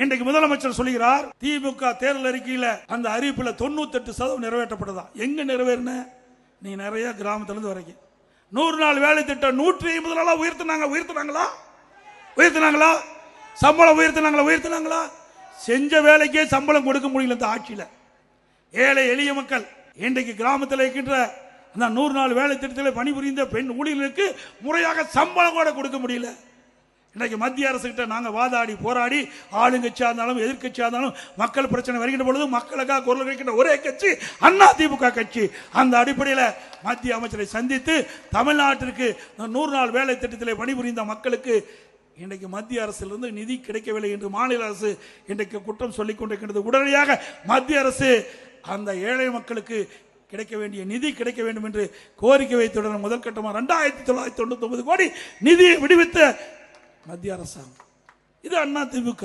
இன்றைக்கு முதலமைச்சர் சொல்லுகிறார், திமுக தேர்தல் அறிக்கையில் அந்த அறிவிப்புல 98% நிறைவேற்றப்பட்டதா. எங்க நிறைவேறின? நீ நிறைய கிராமத்துல இருந்து வரைக்கும் 100 நாள் வேலை திட்டம் 150 நாளா உயர்த்தினாங்களா? சம்பளம் உயர்த்தினாங்களா? செஞ்ச வேலைக்கே சம்பளம் கொடுக்க முடியல இந்த ஆட்சியில. ஏழை எளிய மக்கள் இன்றைக்கு கிராமத்தில் இருக்கின்ற அந்த 100 நாள் வேலை திட்டத்தில் பணிபுரிந்த பெண் ஊழியர்களுக்கு முறையாக சம்பளம் கூட கொடுக்க முடியல. இன்றைக்கு மத்திய அரசு கிட்ட நாங்கள் வாதாடி போராடி, ஆளுங்கட்சியாக இருந்தாலும் எதிர்கட்சியாக இருந்தாலும் மக்கள் பிரச்சனை வருகின்ற பொழுது மக்களுக்காக குரல் கொடுக்கின்ற ஒரே கட்சி அண்ணா திமுக கட்சி. அந்த அடிப்படையில் மத்திய அமைச்சரை சந்தித்து தமிழ்நாட்டிற்கு 100 நாள் வேலை திட்டத்தில் பணிபுரிந்த மக்களுக்கு இன்றைக்கு மத்திய அரசிலிருந்து நிதி கிடைக்கவில்லை என்று மாநில அரசு இன்றைக்கு குற்றம் சொல்லிக் கொண்டிருக்கின்றது. உடனடியாக மத்திய அரசு அந்த ஏழை மக்களுக்கு கிடைக்க வேண்டிய நிதி கிடைக்க வேண்டும் என்று கோரிக்கை வைத்துடன் முதல் கட்டமாக 2999 கோடி நிதியை விடுவித்த மத்திய அரசாங்கம். இது அண்ணா திமுக.